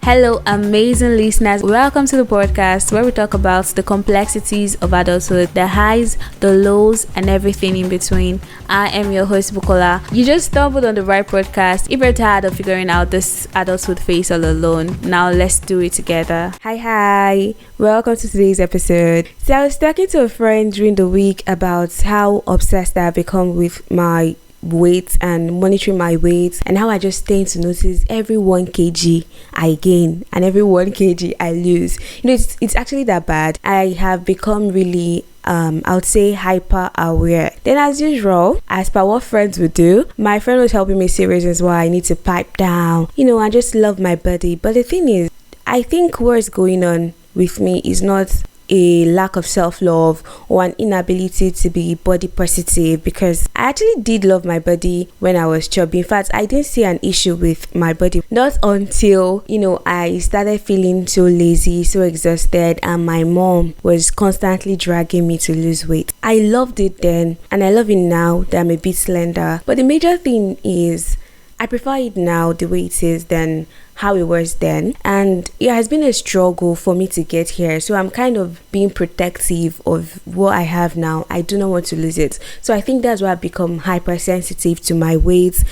Hello, amazing listeners. Welcome to the podcast where we talk about the complexities of adulthood, the highs, the lows, and everything in between. I am your host, Bukola. You just stumbled on the right podcast. If you're tired of figuring out this adulthood phase all alone, now let's do it together. Hi. Welcome to today's episode. So I was talking to a friend during the week about how obsessed I've become with my weight and monitoring my weight, and how I just tend to notice every 1 kg I gain and every 1 kg I lose. It's actually that bad. I have become really I would say hyper aware. Then as usual, as per what friends would do, my friend was helping me see reasons why I need to pipe down. I just love my body. But the thing is, I think what's going on with me is not a lack of self-love or an inability to be body positive, because I actually did love my body when I was chubby. In fact, I didn't see an issue with my body, not until I started feeling so lazy, so exhausted, and my mom was constantly dragging me to lose weight. I loved it then, and I love it now that I'm a bit slender. But the major thing is, I prefer it now the way it is than how it was then, and it has been a struggle for me to get here. So I'm kind of being protective of what I have now. I do not want to lose it. So I think that's why I've become hypersensitive to my weight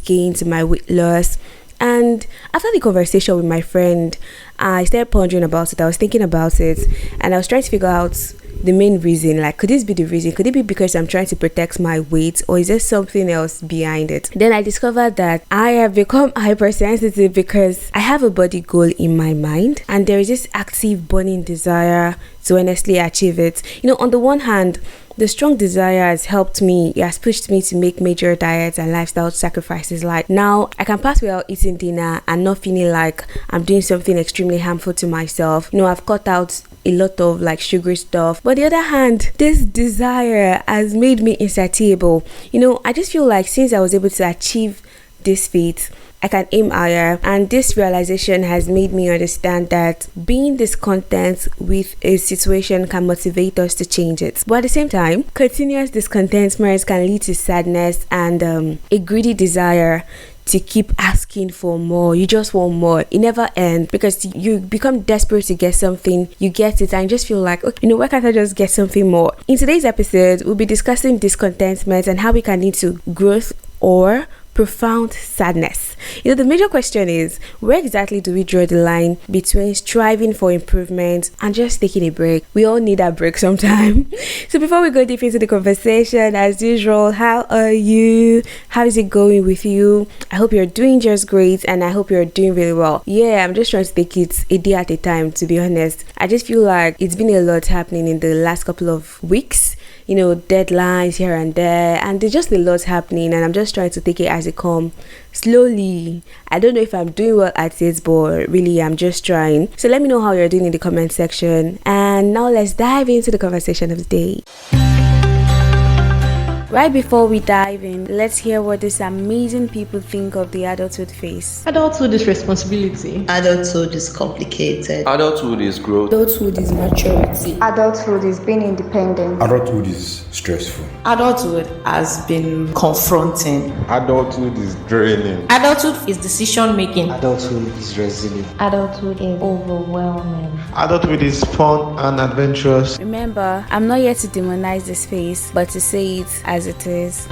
gain, to my weight loss. And after the conversation with my friend, I started pondering about it. I was thinking about it, and I was trying to figure out the main reason. Like, could this be the reason? Could it be because I'm trying to protect my weight, or is there something else behind it? Then I discovered that I have become hypersensitive because I have a body goal in my mind, and there is this active burning desire to honestly achieve it. On the one hand, the strong desire has helped me. It has pushed me to make major diets and lifestyle sacrifices. Like, now I can pass without eating dinner and not feeling like I'm doing something extremely harmful to myself. I've cut out a lot of sugary stuff. But on the other hand, this desire has made me insatiable. I just feel like since I was able to achieve this feat, I can aim higher, and this realization has made me understand that being discontent with a situation can motivate us to change it. But at the same time, continuous discontentment can lead to sadness and a greedy desire to keep asking for more. You just want more. It never ends, because you become desperate to get something. You get it and you just feel like, why can't I just get something more? In today's episode, we'll be discussing discontentment and how we can lead to growth or profound sadness. The major question is, where exactly do we draw the line between striving for improvement and just taking a break? We all need a break sometime. So before we go deep into the conversation, as usual, how are you? How is it going with you? I hope you're doing just great, and I hope you're doing really well. I'm just trying to take it a day at a time, to be honest. I just feel like it's been a lot happening in the last couple of weeks. Deadlines here and there, and there's just a lot happening, and I'm just trying to take it as it comes slowly. I don't know if I'm doing well at it, but really I'm just trying. So let me know how you're doing in the comment section, and now let's dive into the conversation of the day. Right before we dive in, let's hear what these amazing people think of the adulthood phase. Adulthood is responsibility. Adulthood is complicated. Adulthood is growth. Adulthood is maturity. Adulthood is being independent. Adulthood is stressful. Adulthood has been confronting. Adulthood is draining. Adulthood is decision making. Adulthood is resilient. Adulthood is overwhelming. Adulthood is fun and adventurous. Remember, I'm not here to demonize this phase, but to say it as it is.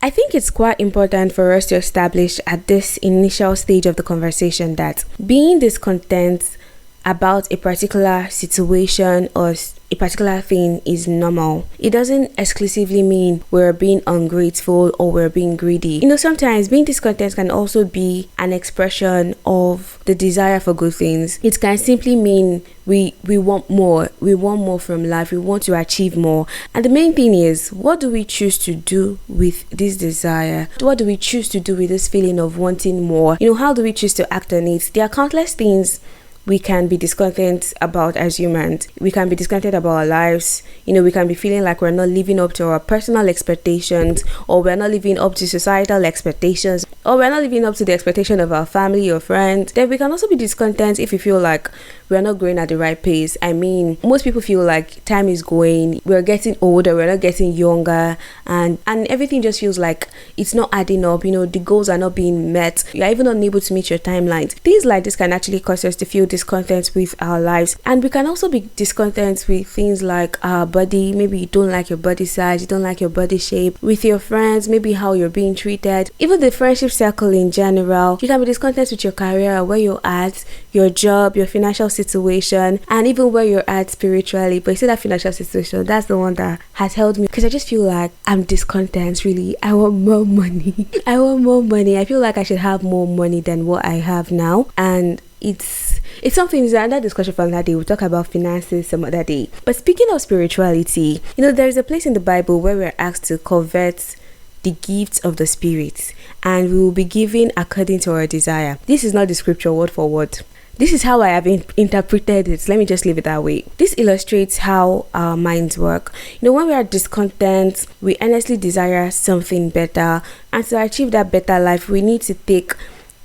I think it's quite important for us to establish at this initial stage of the conversation that being discontent about a particular situation or a particular thing is normal. It doesn't exclusively mean we're being ungrateful or we're being greedy. Sometimes being discontent can also be an expression of the desire for good things. It can simply mean we want more. We want more from life. We want to achieve more. And the main thing is, what do we choose to do with this desire? What do we choose to do with this feeling of wanting more? How do we choose to act on it? There are countless things we can be discontent about as humans. We can be discontent about our lives. We can be feeling like we're not living up to our personal expectations, or we're not living up to societal expectations, or we're not living up to the expectation of our family or friends. Then we can also be discontent if we feel like we're not growing at the right pace. I mean, most people feel like time is going, we're getting older, we're not getting younger, and everything just feels like it's not adding up. The goals are not being met. You're even unable to meet your timelines. Things like this can actually cause us to feel discontent with our lives. And we can also be discontent with things like our body. Maybe you don't like your body size, you don't like your body shape. With your friends, maybe how you're being treated. Even the friendship circle in general. You can be discontent with your career, where you're at, your job, your financial situation, and even where you're at spiritually. But you see, that financial situation, that's the one that has held me, because I just feel like I'm discontent. Really, I want more money. I feel like I should have more money than what I have now, and it's something. It's another discussion for another day. We'll talk about finances some other day. But speaking of spirituality, there is a place in the Bible where we're asked to covet the gifts of the Spirit, and we will be given according to our desire. This is not the scripture word for word. This is how I have interpreted it. Let me just leave it that way. This illustrates how our minds work. When we are discontent, we earnestly desire something better, and to achieve that better life, we need to take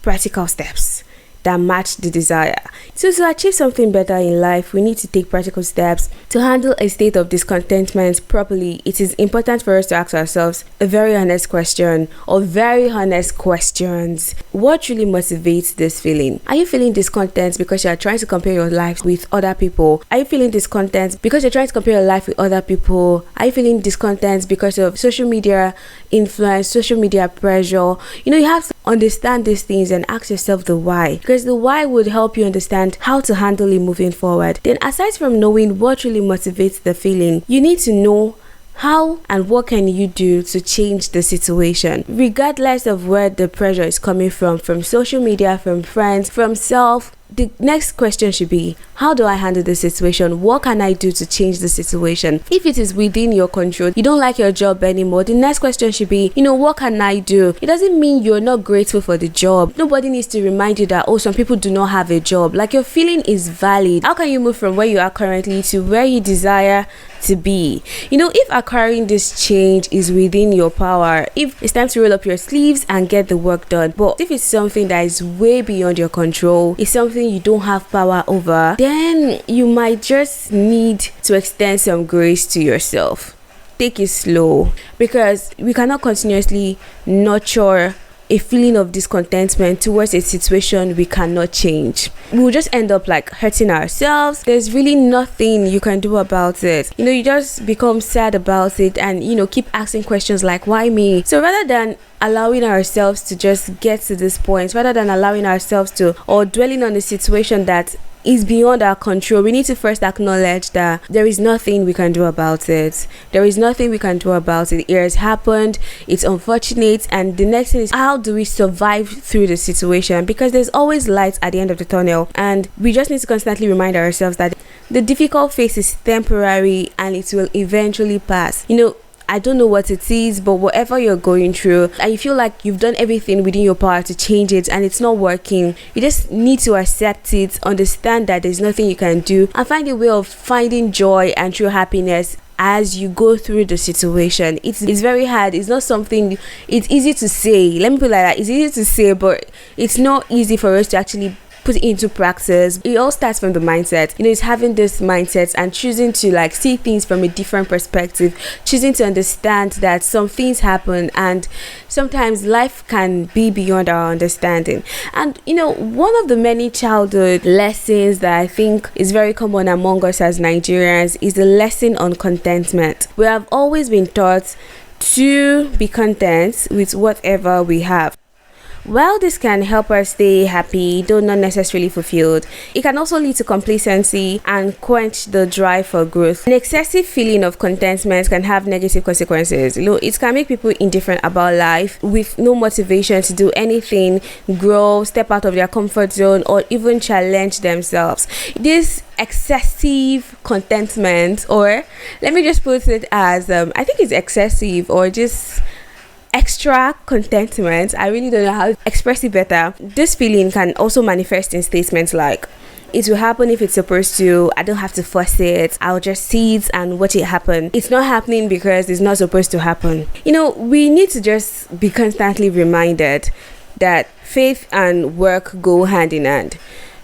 practical steps that match the desire. So to achieve something better in life, we need to take practical steps. To handle a state of discontentment properly, it is important for us to ask ourselves a very honest question, or very honest questions. What truly motivates this feeling? Are you feeling discontent because you are trying to compare your life with other people? Are you feeling discontent because you're trying to compare your life with other people? Are you feeling discontent because of social media influence, social media pressure? You have to understand these things and ask yourself the why, because the why would help you understand how to handle it moving forward. Then, aside from knowing what really motivates the feeling, you need to know how and what can you do to change the situation, regardless of where the pressure is coming from social media, from friends, from self. The next question should be, how do I handle this situation? What can I do to change the situation? If it is within your control, you don't like your job anymore, the next question should be, what can I do? It doesn't mean you're not grateful for the job. Nobody needs to remind you that, some people do not have a job. Like, your feeling is valid. How can you move from where you are currently to where you desire to be? If acquiring this change is within your power, if it's time to roll up your sleeves and get the work done. But if it's something that is way beyond your control, it's something you don't have power over, then you might just need to extend some grace to yourself. Take it slow, because we cannot continuously nurture a feeling of discontentment towards a situation we cannot change. We'll just end up like hurting ourselves. There's really nothing you can do about it. You just become sad about it and keep asking questions like, why me? So rather than allowing ourselves to just get to this point, rather than allowing ourselves to, or dwelling on a situation that is beyond our control, we need to first acknowledge that there is nothing we can do about it. There is nothing we can do about it. It has happened. It's unfortunate. And the next thing is, how do we survive through the situation? Because there's always light at the end of the tunnel. And we just need to constantly remind ourselves that the difficult phase is temporary and it will eventually pass. I don't know what it is, but whatever you're going through and you feel like you've done everything within your power to change it and it's not working, you just need to accept it, understand that there's nothing you can do, and find a way of finding joy and true happiness as you go through the situation. It's very hard. It's not something, it's easy to say. Let me put it like that. It's easy to say, but it's not easy for us to actually put it into practice. It all starts from the mindset. It's having this mindset and choosing to see things from a different perspective, choosing to understand that some things happen and sometimes life can be beyond our understanding. And one of the many childhood lessons that I think is very common among us as Nigerians is the lesson on contentment. We have always been taught to be content with whatever we have. While this can help us stay happy, though not necessarily fulfilled, it can also lead to complacency and quench the drive for growth. An excessive feeling of contentment can have negative consequences. It can make people indifferent about life with no motivation to do anything, grow, step out of their comfort zone, or even challenge themselves. This excessive contentment, or let me just put it as, I think it's excessive or just extra contentment. I really don't know how to express it better. This feeling can also manifest in statements like, It will happen if it's supposed to. I don't have to force it. I'll just see it and watch it happen. It's not happening because it's not supposed to happen. We need to just be constantly reminded that faith and work go hand in hand.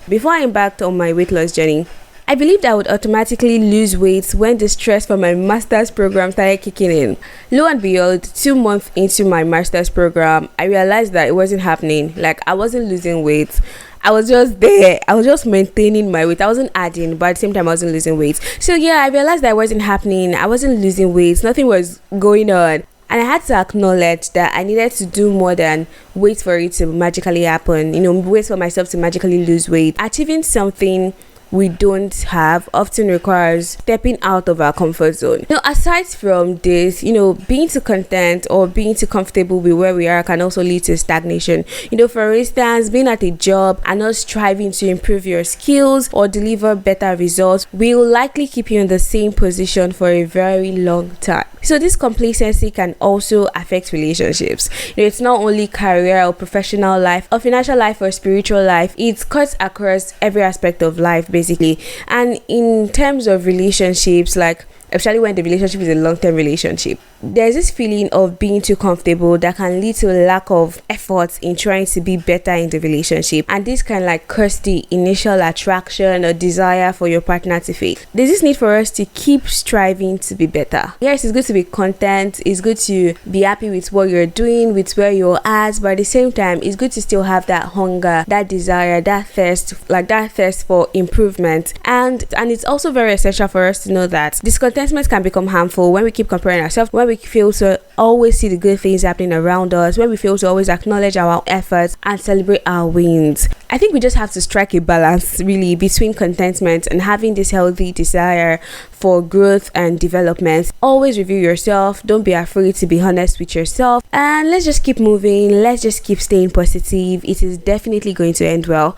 Before I embarked on my weight loss journey, I believed I would automatically lose weight when the stress for my master's program started kicking in. Lo and behold, 2 months into my master's program, I realized that it wasn't happening. Like, I wasn't losing weight. I was just there. I was just maintaining my weight. I wasn't adding, but at the same time, I wasn't losing weight. So yeah, I realized that it wasn't happening. I wasn't losing weight. Nothing was going on. And I had to acknowledge that I needed to do more than wait for it to magically happen. Wait for myself to magically lose weight. Achieving something we don't have often requires stepping out of our comfort zone. Aside from this, being too content or being too comfortable with where we are can also lead to stagnation. For instance, being at a job and not striving to improve your skills or deliver better results will likely keep you in the same position for a very long time. So this complacency can also affect relationships. It's not only career or professional life or financial life or spiritual life. It cuts across every aspect of life, basically. And in terms of relationships, like especially when the relationship is a long-term relationship, there's this feeling of being too comfortable that can lead to a lack of effort in trying to be better in the relationship, and this can curse the initial attraction or desire for your partner to fade. There's this need for us to keep striving to be better. Yes, it's good to be content, it's good to be happy with what you're doing, with where you're at, but at the same time, it's good to still have that hunger, that desire, that thirst for improvement. And it's also very essential for us to know that discontentment can become harmful when we keep comparing ourselves, when we fail to always see the good things happening around us, when we fail to always acknowledge our efforts and celebrate our wins. I think we just have to strike a balance really between contentment and having this healthy desire for growth and development. Always review yourself. Don't be afraid to be honest with yourself, and let's just keep moving. Let's just keep staying positive. It is definitely going to end well.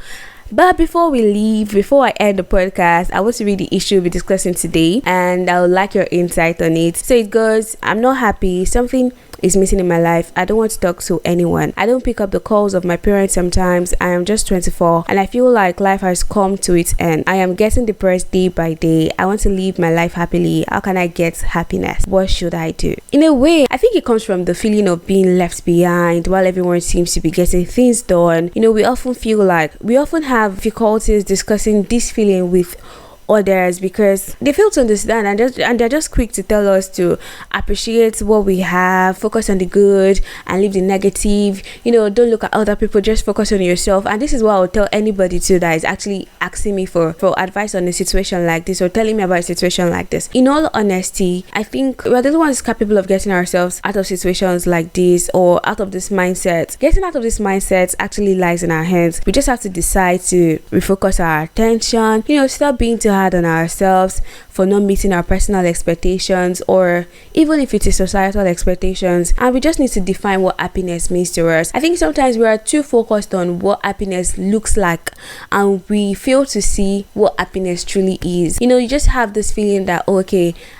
But before I end the podcast, I want to read the issue we're discussing today, and I would like your insight on it. So it goes, I'm not happy. Something is missing in my life. I don't want to talk to anyone. I don't pick up the calls of my parents sometimes. I am just 24 and I feel like life has come to its end. I am getting depressed day by day. I want to live my life happily. How can I get happiness? What should I do? In a way, I think it comes from the feeling of being left behind while everyone seems to be getting things done. We often have difficulties discussing this feeling with others because they fail to understand, and they're just quick to tell us to appreciate what we have, focus on the good and leave the negative. Don't look at other people, just focus on yourself. And this is what I would tell anybody too that is actually asking me for advice on a situation like this or telling me about a situation like this. In all honesty, I think we're the only ones capable of getting ourselves out of situations like this or out of this mindset. Getting out of this mindset actually lies in our hands. We just have to decide to refocus our attention, stop being too hard on ourselves for not meeting our personal expectations, or even if it is societal expectations, and we just need to define what happiness means to us. I think sometimes we are too focused on what happiness looks like and we fail to see what happiness truly is. You just have this feeling that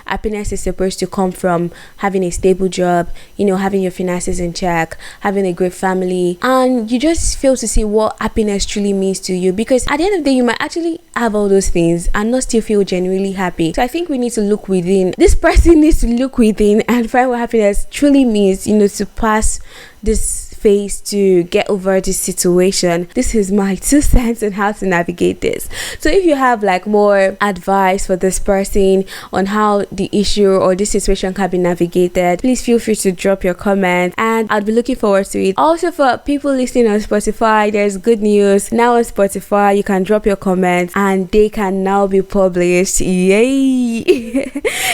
happiness is supposed to come from having a stable job, having your finances in check, having a great family, and you just fail to see what happiness truly means to you, because at the end of the day you might actually have all those things and not still feel genuinely happy. So I think we need to look within. This person needs to look within and find what happiness truly means, to pass this phase, to get over this situation. This is my 2 cents on how to navigate this. So if you have more advice for this person on how the issue or this situation can be navigated, please feel free to drop your comment and I'll be looking forward to it. Also, for people listening on Spotify, there's good news. Now on Spotify, you can drop your comments and they can now be published. Yay!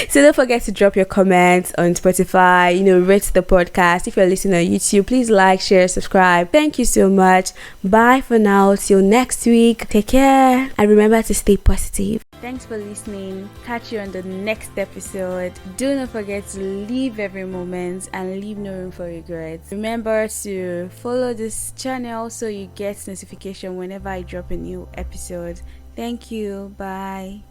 So don't forget to drop your comments on Spotify, rate the podcast. If you're listening on YouTube, please like, share, subscribe. Thank you so much. Bye for now. Till next week. Take care and remember to stay positive. Thanks for listening. Catch you on the next episode. Do not forget to live every moment and leave no room for regrets. Remember to follow this channel so you get notification whenever I drop a new episode. Thank you. Bye.